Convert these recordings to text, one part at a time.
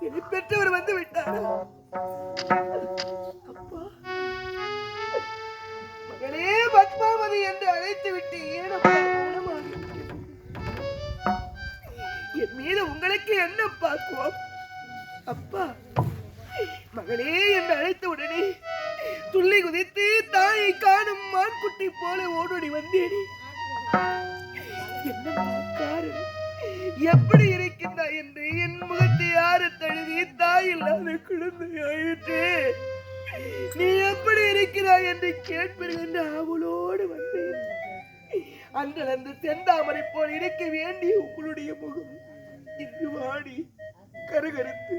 என்னை பெற்றவர் வந்து விட்டார். அப்பா, மகளே பத்மாவதி என்று அழைத்து விட்டு ஏனப்பா மௌனமாக இருக்கிறது? என் மீது உங்களுக்கு என்ன பாக்குவோம்? அப்பா, மகளே என்று அழைத்த உடனே துள்ளி குதித்து தாயை காணும் மான்குட்டி போல ஓடோடி வந்தேனே. என்ன காரணம்? எப்படி இருக்கின்றாய் என்று என் முகத்தை யாரு தழுவி தாய் இல்லாத குழந்தை ஆயிற்று. நீ எப்படி இருக்கிறாய் என்று கேட்பீர்கள் என்று அவளோடு வந்தேன். அன்று செந்தாமரை போல் இருக்க வேண்டிய உங்களுடைய முகம் இன்று வாடி கருகருத்து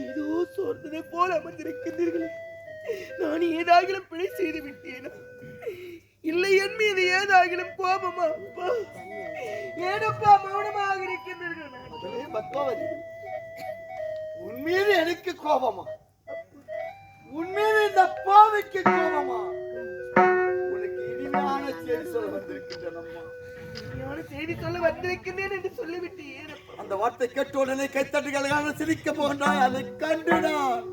ஏதோ சோர்ந்ததை போல் அமர்ந்திருக்கின்றீர்கள். நான் ஏதாகிலும் பிழை செய்து விட்டேனா? இல்லை என் மீது ஏதாகிலும் கோபமா? அப்பா, ஏனப்பா மௌனமாக இருக்கின்றீர்கள்? பத்மாவதி, உன் மீது எனக்கு கோபமா? உன் மீது இந்த பாவைக்கு கோபமா? உனக்கு இனிமையான செய்தி சொல்ல வந்திருக்கின்றனம்மா. இனிமையான செய்தி சொல்ல வந்திருக்கின்றேன் என்று சொல்லிவிட்டு ஏனப்பா? அந்த வார்த்தை கேட்ட உடனே கைத்தட்டுகளாக சிரிக்க போகின்றாய். அதை கண்டுதான்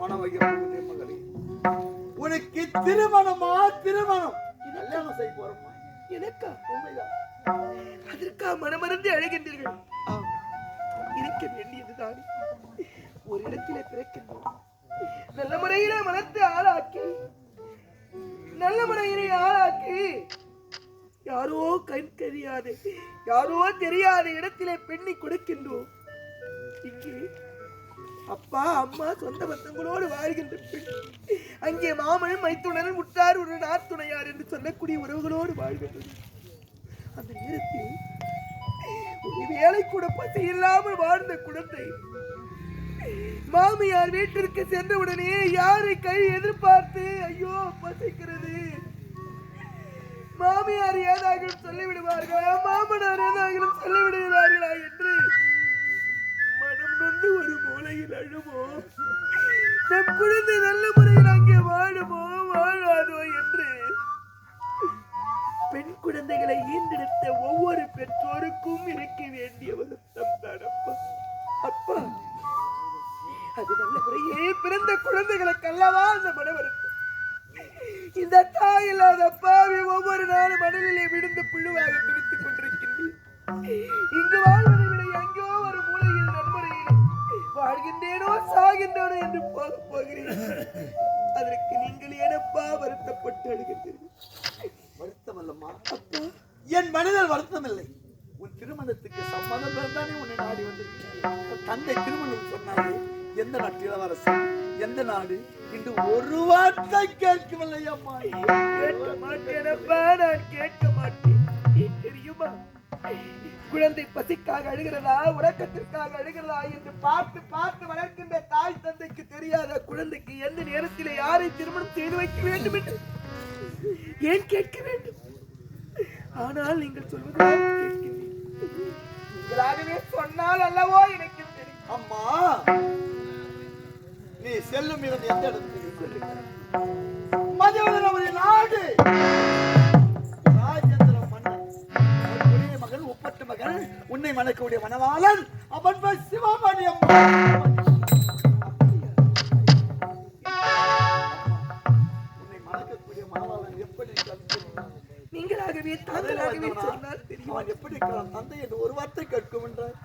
மனவகிய மகளே, உனக்கு திருமணமா? திருமணம் கல்யாணம் செய்ய போறோமா? எனக்கா? உண்மைதான். அதற்கா மனமறந்து அழைகின்றீர்கள்? இருக்க வேண்டியதுதான். ஒரு இடத்திலே பிறக்கின்றோம், நல்ல முறையிலே வளர்த்து ஆளாக்கி, நல்ல முறையிலே ஆளாக்கி, யாரோ கண் தெரியாது, யாரோ தெரியாத இடத்திலே பெண்ணை கொடுக்கின்றோம். இங்கே அப்பா அம்மா சொந்த பந்தங்களோடு வாழ்கின்ற பெண், அங்கே மாமன் மைத்துணன் முட்டார் ஒரு நாத்துணையார் என்று சொல்லக்கூடிய உறவுகளோடு வாழ்கின்றது. அந்த நேரத்தில் ஒரு வேலை கூட பசி இல்லாமல் வாழ்ந்த குழந்தை மாமியார் வீட்டிற்கு சென்றவுடனே யாரை கை எதிர்பார்த்து ஐயோ பசிக்கிறது, மாமியார் ஏதாகிலும் சொல்லிவிடுவார்களா, மாமனார் ஏதாகிலும் சொல்லிவிடுகிறார்களா என்று மனம் நொந்து ஒரு மூலையில் அழுமோ, நம் குழந்தை நல்ல முறையில் அங்கே வாழுமோ வாழாதோ என்று பெண் குழந்தைகளை ஈண்டெடுத்த ஒவ்வொரு பெற்றோருக்கும் இருக்க வேண்டிய வருத்தம் தான் அப்பா. அப்பா, அது நல்ல முறையே பிறந்த குழந்தைகளுக்கு அல்லவா அந்த மன வருத்தம். இந்த தாய் இல்லாத பாவி ஒவ்வொரு நாளும் மணலிலே விழுந்து புழுவாக துடித்துக் கொண்டிருக்கின்றேன். இங்கு வாழ்வதை விட எங்கோ ஒரு மூலையில் நன்முறையில் வாழ்கின்றேனோ சாகின்றேனோ என்று போகிறேன். அதற்கு நீங்கள் ஏனப்பா வருத்தப்பட்டு அழுகின்றீர்கள்? வருத்தம் அல்லம்மா, என் மனதில் வருத்தம் இல்லை. உன் திருமணத்துக்கு சம்மதம் இருந்தானே உன்னை நாடி வந்திருக்கிறேன். தந்தை திருமணம் சொன்னாலே எந்த நாட்டு இளவரசன், எந்த நாடு இன்று ஒரு வார்த்தை கேட்கவில்லை அம்மா. கேட்க மாட்டேனப்பா, நான் கேட்க மாட்டேன். தெரியுமா, குழந்தை பசிக்காக அழுகிறதா உறக்கத்திற்காக அழுகிறதா என்று பார்த்து பார்த்து வளர்க்கின்ற தாய் தந்தைக்கு தெரியாத குழந்தைக்கு எந்த நேரத்தில் யாரை திருமணம் செய்து வைக்க வேண்டும் என்று ஏன் கேட்க வேண்டும்? ஆனால் நீங்கள் சொல்வதாக கேட்கிறேன். நீங்களாகவே சொன்னால் அல்லவோ எனக்கு தெரியும். அம்மா, நீ செல்லும் இடம் எந்த இடத்துக்கு சொல்லுங்க. மதுவதனவரின் நாடு, ராஜேந்திர மன்னன், அவருடைய மகன் ஒப்பற்ற மகன், உன்னை மணக்கக்கூடிய மணவாளன் அவன் சிவமணி. அம்மா, உன்னை மணக்கக்கூடிய மணவாளன் எப்படி நீங்களாகவே தாங்களாகவே சொன்னால் தெரியும். அவன் எப்படி இருக்கிறான் தந்தை என்று ஒரு வார்த்தை கேட்கும் என்றார்.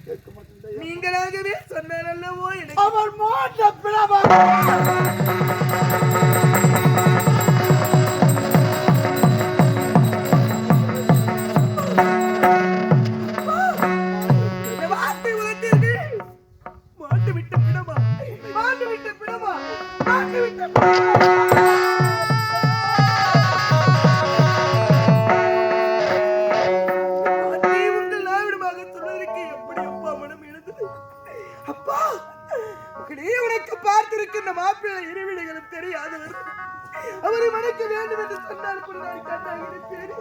கேட்க மாட்டேன். நீங்களாகவே சொன்னால் அல்லவோ எனக்கு. அவன் மாற்ற பிளவ வார்த்தை உலகத்தில் மாட்டு விட்ட பிணமா, மாட்டு விட்ட பிணமா, மாட்டு விட்ட பிணமா. பார்த்திருக்கின்ற மாப்பிள்ளை இருவிடைகளும் தெரியாதவர், அவரை மணக்க வேண்டும் என்று சொன்னால் கூட நான் கண்ணாக இருப்பேன்.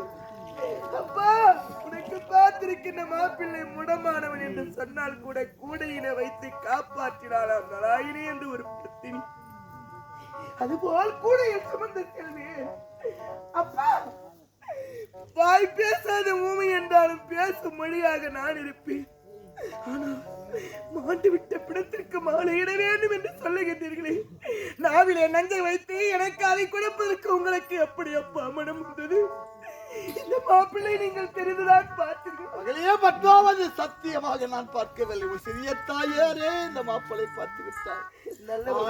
அப்பா, உனக்கு பார்த்திருக்கின்ற மாப்பிள்ளை முடமானவன் என்று சொன்னால் கூட கூடையில வைத்து காப்பாற்றினாளாம் நலாயினி என்று ஒரு பத்தினி. அதுபோல் கூடையில் சுமந்து செல்வேன். அப்பா, வாய் பேசாத ஊமை என்றாலும் பேசும் மொழியாக நான் இருப்பேன். ஆனா மாண்டு விட்ட பிணத்திற்கு மாலையிட வேண்டும் என்று சொல்லுகின்றீர்களே, நாவிலே நஞ்சை வைத்து எனக்கு அதை கொடுப்பதற்கு உங்களுக்கு எப்படி அப்பா மனம் வந்தது? இந்த மாப்பிள்ளை நீங்கள் தெரிந்துதான் பார்த்தீர்கள். மகளே பத்மாவது, சத்தியமாக நான் பார்க்கவில்லை. ஒரு சிறிய தாயாரே இந்த மாப்பிளை பார்த்து விட்டார்.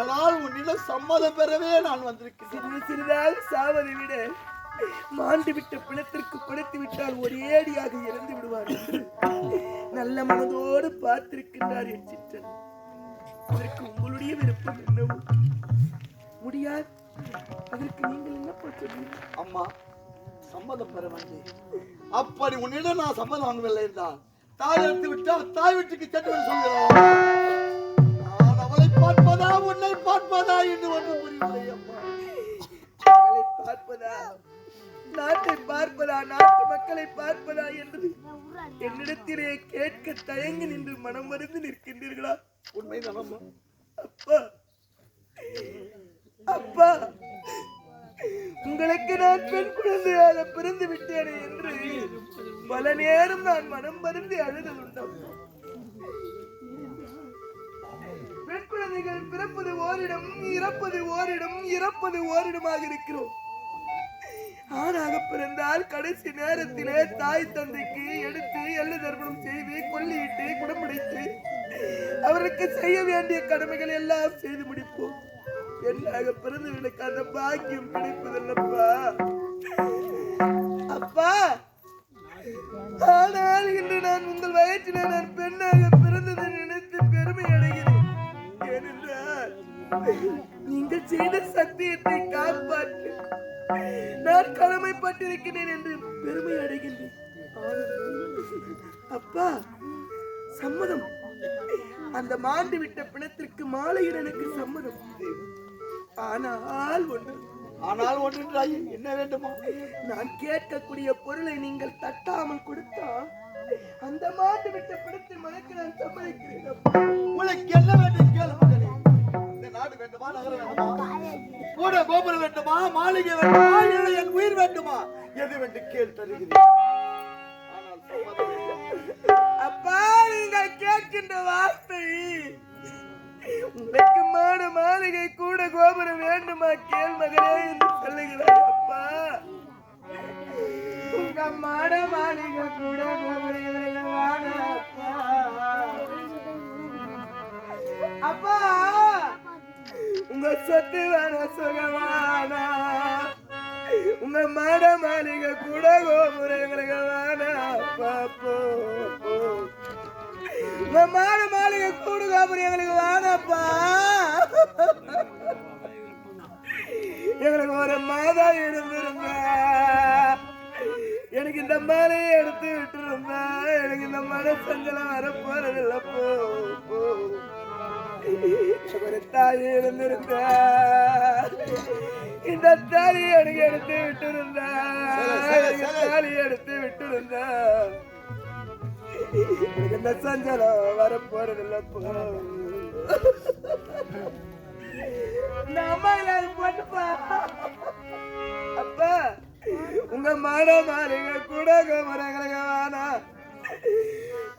ஆனால் உன்னிடம் சம்மதம் பெறவே நான் வந்திருக்கிறேன். சிறிதாக சாவதை விட மாண்டு விட்ட பிணத்திற்கு கொடுத்து விட்டால் ஒரேடியாக இறந்து விடுவார் என்று நல்ல மனதோடு பார்த்திருக்கின்றார் என் சிற்றன். அதற்கு உங்களுடைய விருப்பம் என்னவோ முடியாது. அதற்கு நீங்கள் என்ன சொல்றீங்க? அம்மா, சம்மதம் பெற வந்தேன். அப்படி உன்னிடம் நான் சம்மதம் வாங்கவில்லை என்றால் தாய் எடுத்து விட்டால் தாய் வீட்டுக்கு சென்று சொல்கிறோம். நான் அவளை பார்ப்பதா உன்னை பார்ப்பதா என்று ஒன்றும் புரியவில்லை. அம்மா, அவளை பார்ப்பதா, நாட்டை பார்ப்பதா, நாட்டு மக்களை பார்ப்பதா என்று என்னிடத்திலே கேட்க தயங்கி நின்று மனம் மருந்து நிற்கின்றீர்களா? உண்மைதான் அம்மா. அப்பா, அப்பா, உங்களுக்கு நான் பெண் குழந்தையாக பிறந்து விட்டேனே என்று பல நேரம் நான் மனம் மருந்து அழுதலுண்டோம். பெண் குழந்தைகள் பிறப்பது ஓரிடம், இறப்பது ஓரிடம், இறப்பது ஓரிடமாக இருக்கிறோம். ஆணாக பிறந்தால் கடைசி நேரத்திலே தாய் தந்தைக்கு எடுத்து எல்ல தர்ப்பணம் செய்து கொல்லியிட்டு குடம்பிடித்து அவருக்கு செய்ய வேண்டிய கடமைகள் எல்லாம் செய்து முடிப்போம். பெண்ணாக பிறந்தவர்களுக்கு அந்த பாக்கியம் கிடைப்பதில்லப்பா. அப்பா, ஆனால் இன்று நான் உங்கள் வயிற்றிலே நான் பெண்ணாக பிறந்ததை நினைத்து பெருமை அடைகிறேன். ஏனென்றால் நீங்கள் செய்த சத்தியத்தை காப்பாற்ற நான் கடமைப்பட்டிருக்கிறேன் என்று பெருமை அடைகின்றேன். அப்பா, சம்மதம். அந்த மாண்டு விட்ட பிணத்திற்கு மாலையிட எனக்கு சம்மதம். ஆனால் ஒன்று என்ன வேண்டுமா? நான் கேட்கக்கூடிய பொருளை நீங்கள் தட்டாமல் கொடுத்தா அந்த மாண்டு விட்ட பிணத்தை மறைக்க நான் சம்மதிக்கிறேன். உனக்கு என்ன வேண்டும் கேள்வி? இந்த நாடு வேண்டுமா, நகரம் வேண்டுமா, கூட கோபுரம் வேண்டுமா, மாளிகை வேண்டுமா, இல்லை என் உயிர் வேண்டுமா? எது வேண்டு கேள் தருகிறேன். அப்பா, நீங்கள் கேட்கின்ற வார்த்தை உங்களுக்கு மாட மாளிகை கூட கோபுரம் வேண்டுமா கேள் மகளே என்று சொல்லுகிறாய். அப்பா, உங்க மாட மாளிகை கூட கோபுரம் அப்பா, உங்க சொத்து வேணா சுகமானா, உங்க மாட மாளிகை கூட கோபுரங்களுக்கு வேணா. அப்பா, உங்க மாட மாளிகை கூட கோபுரம் எங்களுக்கு வேணாப்பா. எங்களுக்கு ஒரு மாதா இருந்திருந்தா எனக்கு இந்த மாலையை எடுத்து விட்டு இருந்தா எனக்கு இந்த மன சஞ்சலம் வரப்போறதில்லை. ஒரு தாய் இருந்திருந்தா இந்த தாலி எனக்கு எடுத்து விட்டு இருந்தா தாலி எடுத்து விட்டு இருந்தா எனக்கு இந்த சஞ்சலம் வரப்போறதில்லை. அப்பா, உங்க மாட மாளிகை கூட கோபுரங்களுக்கு வேணா.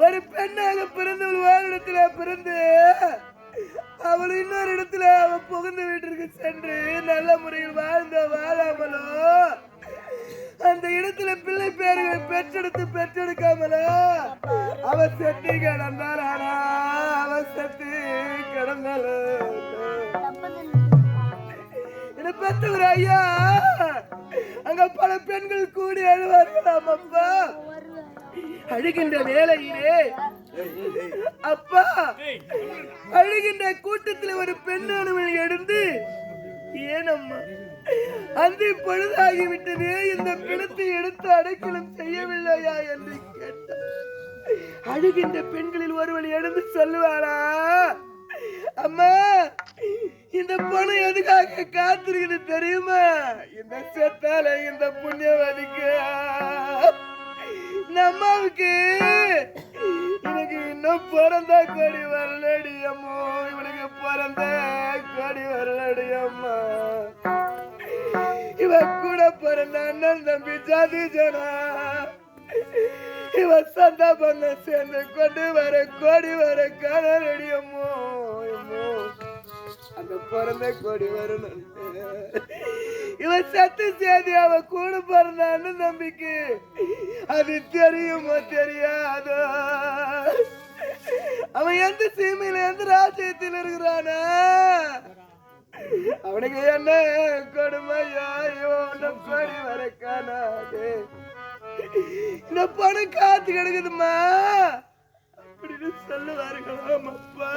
ஒரு பெண்ணாக பிறந்தவள் வேறு இடத்துல பிறந்து அவள் இன்னொரு இடத்துல அவன் புகுந்த வீட்டிற்கு சென்று நல்ல முறையில் வாழ்ந்த வாழாமலோ அந்த இடத்துல பிள்ளை பேர்களை பெற்றெடுக்காமலோ அவ செத்து கிடந்தாள். ஆனா அவ செத்து கிடந்தாலும் என்ன பெற்றவர் ஐயா, அங்க பல பெண்கள் கூடி அழுவார்களாம். அப்பா, அழுகின்ற வேளையிலே அப்பா அழுகின்ற கூட்டத்தில் ஒரு பெண்ணானவள் எழுந்து, ஏனம்மா அந்த பொழுதாகிவிட்டதே, இந்த பிணத்தை எடுத்து அடைக்கலம் செய்யவில்லையா என்று கேட்டார். அழுகின்ற பெண்களில் ஒருவன் எழுந்து சொல்லுவாரா, அம்மா இந்த பணம் எதுக்காக காத்திருக்குது தெரியுமா? இந்த செத்தால இந்த புண்ணியவதிக்கு அம்மாவுக்கு எனக்கு இன்னும் பிறந்த கொடி வரலடி அம்மா, இவனுக்கு பிறந்த கொடி வரலடி அம்மா. இவ கூட பிறந்த அண்ணன் தம்பி ஜாதி ஜனா இவன் சொந்த பண்ண சேர்ந்து கொண்டு வர கோடி வர காணடியம்மோ அந்த பிறந்த கோடி வரணும். இவன் சத்து சேதி அவன் கூட பிறந்தான்னு நம்பிக்கை அது தெரியுமோ தெரியாதோ? அவன் எந்த சீமையில எந்த ராஜ்யத்தில் இருக்கிறானா? அவனுக்கு என்ன கொடுமையா நம் கோடி வர காணாது. இந்த பணம் காத்து கிடக்குதுமா அப்படின்னு சொல்லுவார்களாம் அப்பா.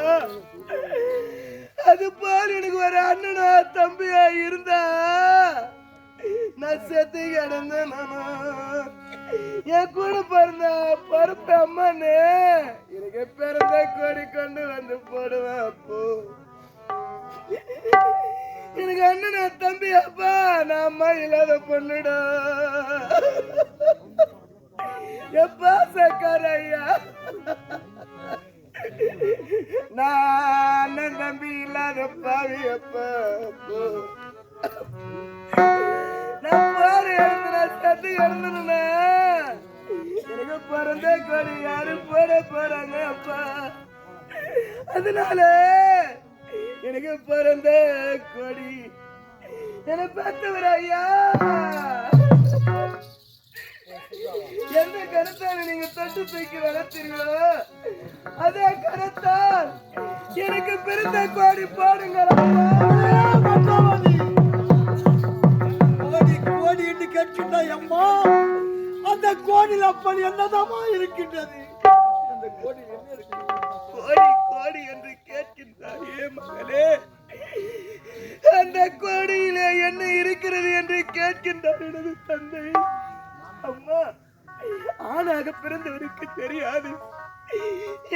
அது போல எனக்கு ஒரு அண்ணனா தம்பியா இருந்தா நான் செத்து கிடந்தேன். என் கூட பிறந்த பருப்பு அம்மானே எனக்கு பிறந்த கோடி கொண்டு வந்து போடுவேன். அப்போ எனக்கு அண்ணனா தம்பி அப்பா நான் அம்மா இல்லாத பொண்ணுடா. எப்பா சக்கார ஐயா நான் அண்ணன் தம்பி இல்லாத பாவி அப்பா. நான் பாரு எழுதுனா சத்து எழுதுனா எனக்கு பிறந்த கோடி யாரு போட போறாங்க அப்பா. அதனால எனக்கு பிறந்த கோடி என பார்த்தவர் ஐயா. எந்த கருத்தால் நீங்க தொட்டு தூக்கி வளர்த்தீர்களோ அதே கருத்தால் எனக்கு பிறந்த கோடி பாடுங்கள். கோடி கோடி என்று கேட்கின்ற அம்மா அந்த கோடியில் அப்படி என்னதாமா இருக்கின்றது? அந்த கோடி என்ன இருக்கு? கோடி கோடி என்று கேட்கின்றாயே மகளே, அந்த கோடியிலே என்ன இருக்கிறது என்று கேட்கின்றார் எனது தந்தை. அம்மா, ஆணாக பிறந்தவருக்கு தெரியாது,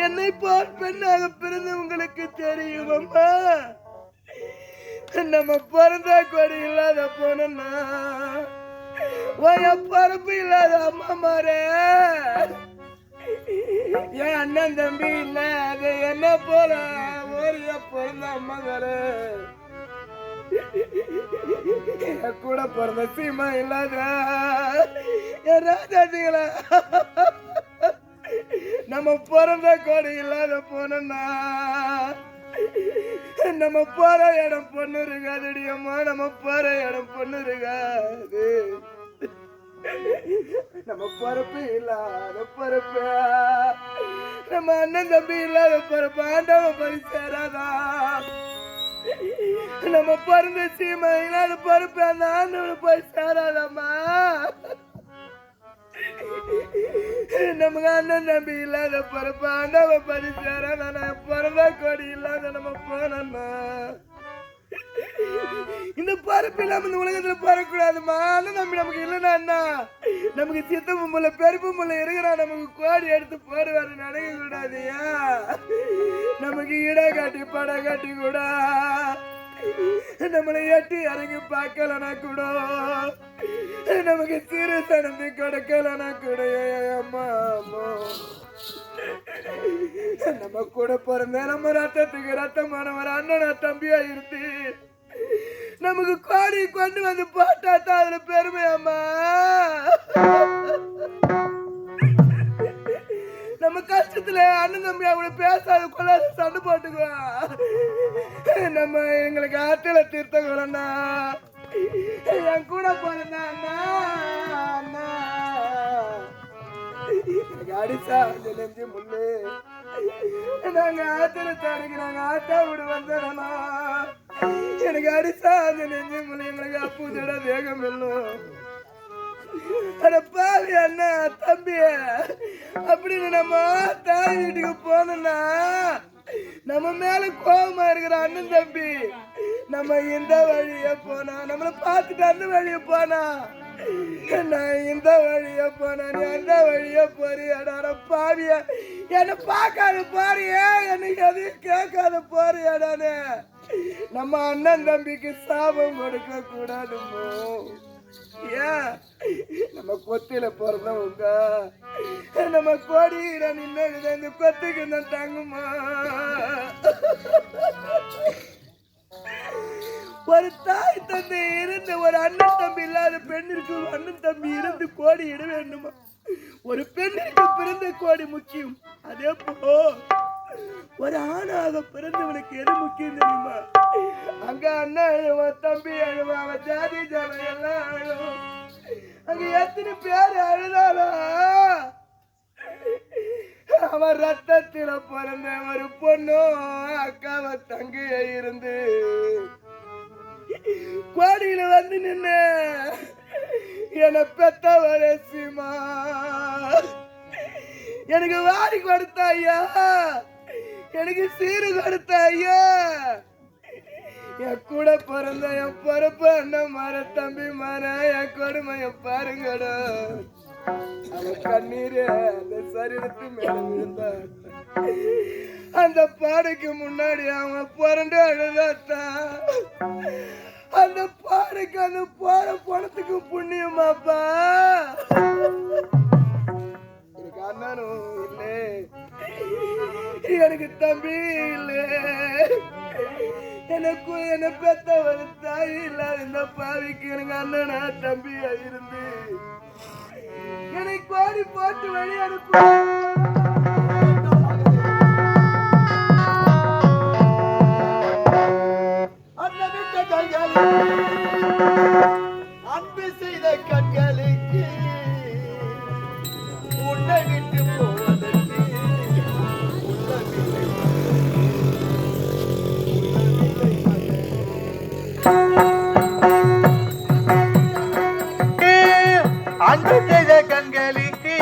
என்னை போல் பெண்ணாக பிறந்த உங்களுக்கு தெரியும் அம்மா. நம்ம பிறந்த கோடி இல்லாத போனா பரப்பு இல்லாத அம்மா மாறே என் அண்ணன் தம்பி இல்ல அது என்ன போல ஓரிய பிறந்த அம்மாங்காரு கூட பிறந்த சீமா இல்லாத என் ராஜாஜிகளா நம்ம பிறந்த கோடி இல்லாத போனா நம்ம போற இடம் பொண்ணு இருக்காதுடி அம்மா. நம்ம போற இடம் பொண்ணு இருக்காது. நம்ம பரப்பு இல்லாத பரப்பு, நம்ம அண்ணன் தம்பி இல்லாத பரப்பு ஆண்டவன் பறி சேராதா. நம்ம பிறந்த சீமை இல்லாத பரப்பு அந்த ஆண்டவனை போய் சேராதாம்மா. நமக்கு அண்ணன் தம்பி இல்லாத பரப்பு ஆண்டவன் பறி சேராதா. நான் பிறந்த கோடி இல்லாத நம்ம போனா இந்த பரப்பு இல்லாம இந்த உலகத்துல பறக்கூடாதுமா. அண்ணன் தம்பி நமக்கு இல்லைன்னா நமக்கு சித்தப்பு முல்ல பெருப்பு முல்ல இருக்கிறா நமக்கு கோடி எடுத்து போடுவாரு நினைக்க கூடாது. நமக்கு இட காட்டி பட காட்டி கூட நம்மளை எட்டி இறங்கி பார்க்கலனா கூட நமக்கு சிறு தனந்து கொடுக்கலனா கூட அம்மா அம்மா நம்ம கூட பிறந்த நம்ம ரத்தத்துக்கு ரத்தமானவர் அண்ணனா தம்பியா இருந்து நமக்கு கோடி கொண்டு வந்து போட்டாத்தான் அதுல பெருமை அம்மா. நம்ம கஷ்டத்துல அண்ணன் தம்பி அவங்கள பேசாத கொள்ளாத சண்டை போட்டுக்குவோம். நம்ம எங்களுக்கு ஆத்துல தீர்த்தங்களா என் கூட போறேன்னா அண்ணா அண்ணா எனக்கு அடிச்சா அந்த நெஞ்சு முள்ளு. நாங்க ஆத்துல தாடிக்கு நாங்க ஆத்தா விடு வந்தோம்னா எனக்கு அடிச்சா அந்த நெஞ்சு முள்ளு. எங்களுக்கு அப்பூதோட வேகம் வெல்லும். அட பாவி அண்ணா தம்பி அப்படின்னு நம்ம தாய் வீட்டுக்கு போனோம்னா நம்ம மேல கோபமா இருக்கிற அண்ணன் தம்பி நம்ம இந்த வழிய போனா நம்மள பார்த்துட்டு அந்த வழிய போனா நான் இந்த வழிய போனா நீ அந்த வழிய போறியாடா பாவிய என்ன பார்க்காத போறியே எனக்கு எதையும் கேட்காத போறியாடானே. நம்ம அண்ணன் தம்பிக்கு சாபம் கொடுக்க கூடாதுமோ. ஏன் நம்ம கொத்தில பிறந்தவங்க நம்ம கோடியில நின்று இந்த கொத்துக்கு தான் தாங்குமா. ஒரு தாய் தந்தை இருந்து ஒரு அண்ணன் தம்பி இல்லாத பெண்ணிற்கு அண்ணன் தம்பி இருந்து கோடி இட வேண்டுமா. ஒரு பெண்ணுக்கு பிறந்த கோடி முக்கியம். அதே போ ஒரு ஆணாக பிறந்தவனுக்கு எது முக்கியம் தெரியுமா? அங்க அண்ணன் அழுவான், தம்பி அழுவான், அவன் ஜாதி ஜனம் எல்லாம் அழுவும். அங்க எத்தனை பேர் அழுதாளா? அவன் ரத்தத்தில பிறந்த ஒரு பொண்ணும் அக்காவ தங்கைய இருந்து கோடியில வந்து நின்னு என்னை பெத்தவரே சீமா, எனக்கு வாரி கொடுத்த ஐயா, எனக்கு சீரு கொடுத்த ஐயா, என் கூட பிறந்த என் பொறுப்பு அண்ணன் மாற தம்பி மாற என் கொடுமைய பாருங்கடா. அவன் கண்ணீர் அந்த சரீரத்து மேல விழுந்த அந்த பாடைக்கு முன்னாடி அவன் புரண்டு அழுதாத்தான். அந்த பாடைக்கு அந்த போற பணத்துக்கு புண்ணியமாப்பா. எனக்கு அண்ணனும் இல்லை, எனக்கு தம்பி இல்லை, எனக்கு என்ன பெத்த ஒரு தாய் இல்லாத இந்த பாவிக்கு எனக்கு அண்ணனா தம்பியா இருந்து என்னை கோடி போட்டு வழி அனுப்பு. அன்பு செய்த கண்களுக்கு உன்னை விட்டு போவதற்கு அன்பு செய்த கண்களுக்கு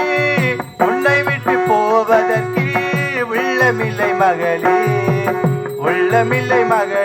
உன்னை விட்டு போவதற்கு உள்ளமில்லை மகளே, உள்ளமில்லை மகளே.